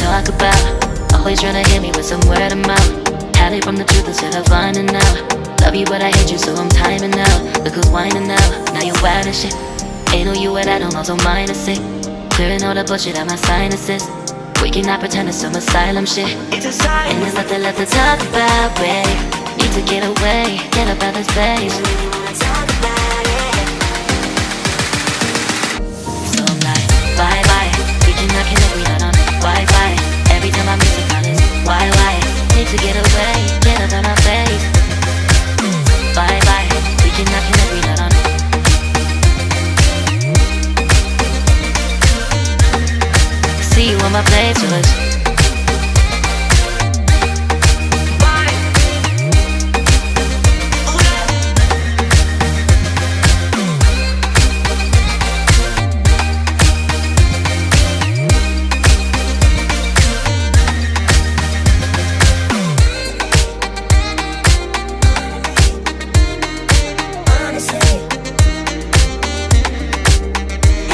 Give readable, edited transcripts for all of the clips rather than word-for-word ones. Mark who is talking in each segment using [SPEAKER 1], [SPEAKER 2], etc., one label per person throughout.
[SPEAKER 1] talk about. Always trying to hit me with some word of mouth. Hide it from the truth instead of finding out. Love you but I hate you so I'm timing out. Look who's whining now, now you're wild and shit. Ain't no you at I don't also mind a sick. Clearing all the bullshit out my sinuses. We cannot pretend it's some asylum shit. And there's nothing left to talk about, babe. Need to get away, get up out of space. So I'm like, bye bye. We cannot connect, we not on Wi-Fi. Every time I miss a call is why? Need to get away, get up out my face. Bye bye. We cannot connect, we not on. See you on my playlist.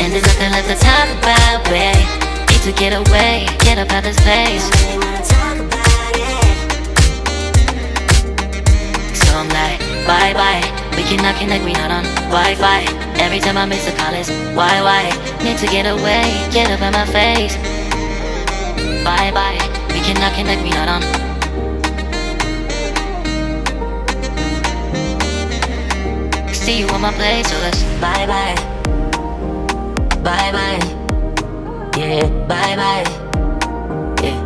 [SPEAKER 1] And there's nothing left to talk about, babe. Need to get away, get up out this place. So I'm like, bye bye. We cannot connect, we not on Wi-Fi. Every time I miss a call is why? Need to get away, get up out my face. Bye bye. We cannot connect, we not on. See you on my playlist. Bye bye. Bye bye. Yeah, bye bye. Yeah.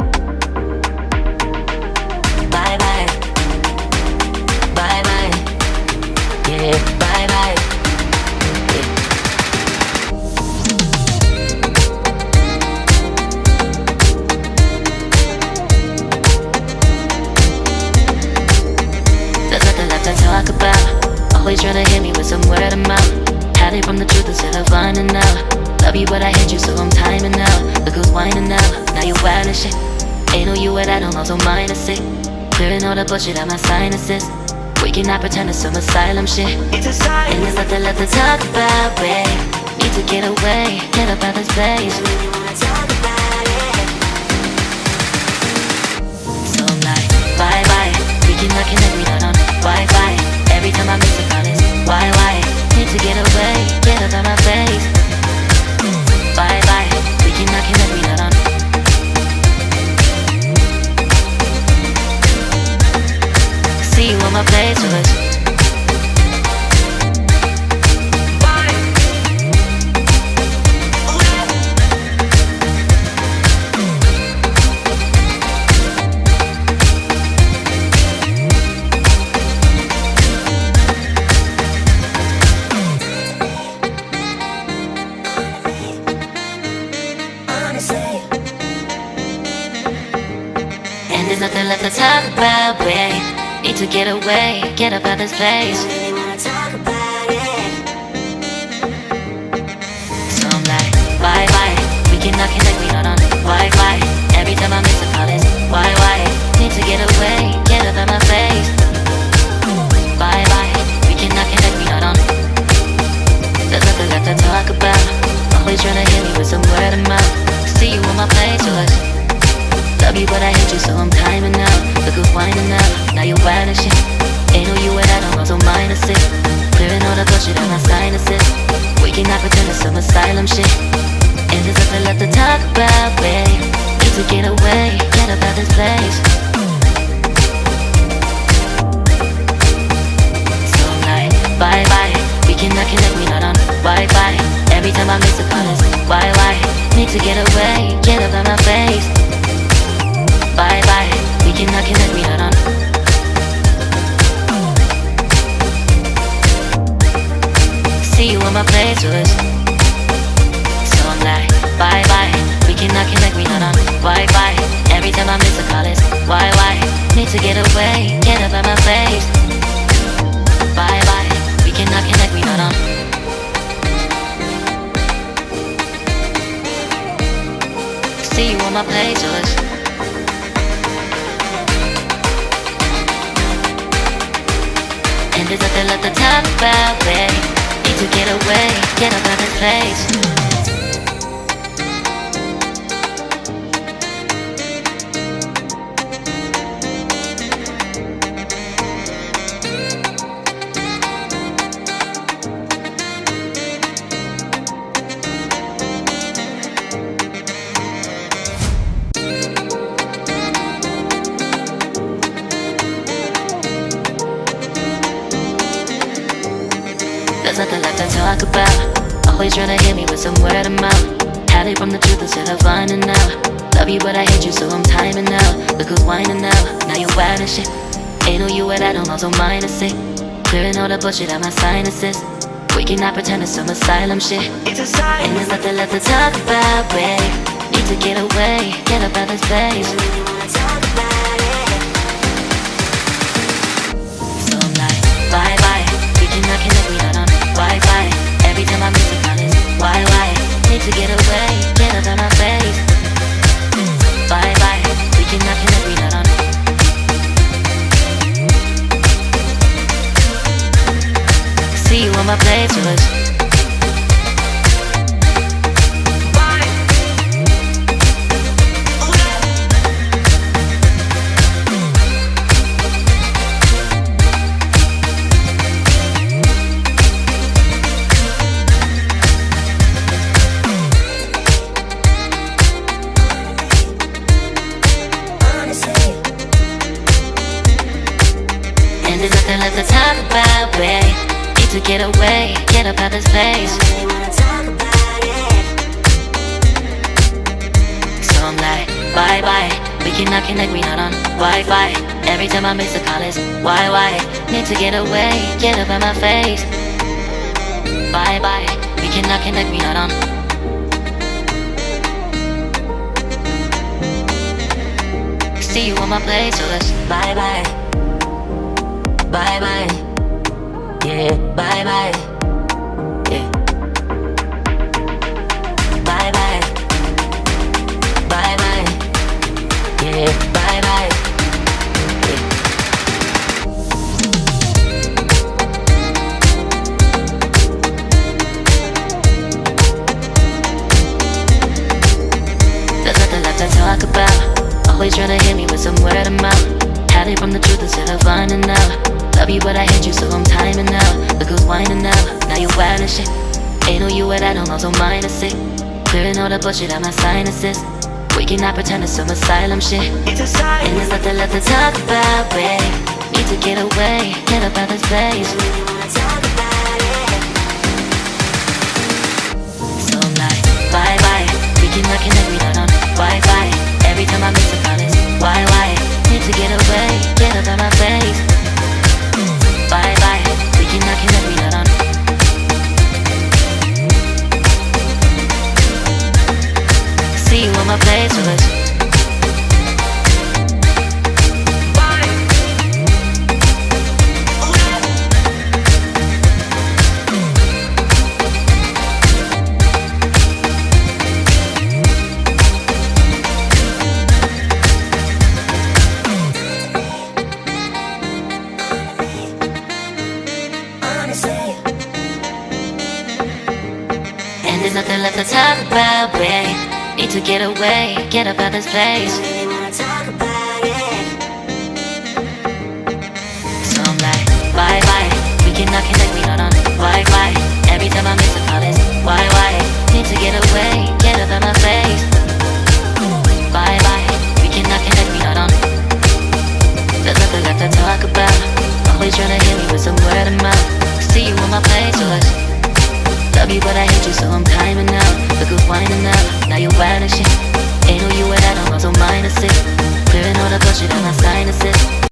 [SPEAKER 1] Bye bye. Bye bye. Yeah, bye bye. Yeah. There's nothing left to talk about. Always trying to hit me with some word of mouth. Hide it from the truth instead of finding out. Love you but I hate you so I'm timing out. Look who's whining now, now you're wild and shit. Ain't no you at I don't also mind a sick. Clearing all the bullshit out my sinuses. We cannot pretend it's some asylum shit. And there's nothing left to talk about, babe. Need to get away, get up out this place. So I'm like, bye bye. We cannot connect, we not on Wi-Fi. Every time I miss a call is why? Need to get away, get up out my face. Bye bye, we cannot connect, we not on. See you on my playlist. And there's nothing left to talk about, babe. Need to get away, get up out this place. So I'm like, bye bye. We cannot connect, we not on Wi-Fi. Every time I miss a call is why? Need to get away, get up out my face. Bye bye. We cannot connect, we not on. There's nothing left to talk about. Always trying to hit me with some word of mouth. See you on my playlist. Love you but I hate you so I'm timing out. Look who's whining now, now you're wild and shit. Ain't no you at I don't also mind a sick. Clearing all the bullshit out my sinuses. We cannot pretend it's some asylum shit. And there's nothing left to talk about, babe. Need to get away, get up out this place. So I'm like, bye bye. We cannot connect, we not on Wi-Fi. Every time I miss a call is why? Need to get away, get up out my face. Bye bye, we cannot connect, we not on. See you on my playlist. So I'm like, bye bye. We cannot connect, we not on Wi-Fi. Every time I miss a call is why? Need to get away, get up out my face. Bye bye, we cannot connect, we not on. See you on my playlist. And there's nothing left to talk about, babe. Need to get away, get up out of this place. There's nothing left to talk about. Always trying to hit me with some word of mouth. Hide from the truth instead of finding out. Love you but I hate you so I'm timing out. Look who's whining now, now you wild and shit. Ain't no you without no so minus it. Clearing all the bullshit out my sinuses. We cannot pretend it's some asylum shit. It's a sign. And there's nothing left to talk about, babe. Need to get away, get up out of this place. Really wanna talk about it. So I'm like, bye bye. We cannot connect, we not on Wi-Fi. Every time I miss a call it's why? Need to get away, get up out my face. Bye bye. We cannot connect, we not on. See you on my playlist. And there's nothing left to talk about, babe. Need to get away, get up out this place. I really wanna talk about it. So I'm like, bye bye. We cannot connect, we not on Wi-Fi. Every time I miss a call it's why? Need to get away, get up out my face. Bye bye. We cannot connect, we not on. See you on my place, so let's bye bye. Bye bye. Yeah, bye bye. Yeah. Bye bye. Bye bye. Yeah, bye bye. Yeah. There's nothing left to talk about. Always trying to hit me with some word of mouth. Hiding from the truth instead of finding out. Love you but I hate you so I'm timing out. Look who's whining now, now you wild and shit. Ain't no you without no so minus it. Clearing all the bullshit out my sinuses. We cannot pretend it's some asylum shit. It's a sign. And there's nothing left to talk about, babe. Need to get away, get up out this place. Really wanna talk about it. So I'm like, bye bye. We cannot connect, we not on Wi-Fi. Every time I miss a call it's why? Need to get away, get up out my face. Bye bye, we cannot connect, we not on. See you on my playlist. And there's nothing left to talk about, babe. Need to get away, get up out this place. I really wanna talk about it. So I'm like, bye bye. We cannot connect, we not on Wi-Fi. Every time I miss a call it's why? Need to get away, get up out my face. Bye bye. We cannot connect, we not on. There's nothing left to talk about. Always trying to hit me with some word of mouth. See you on my playlist. Love you but I hate you so I'm timing out.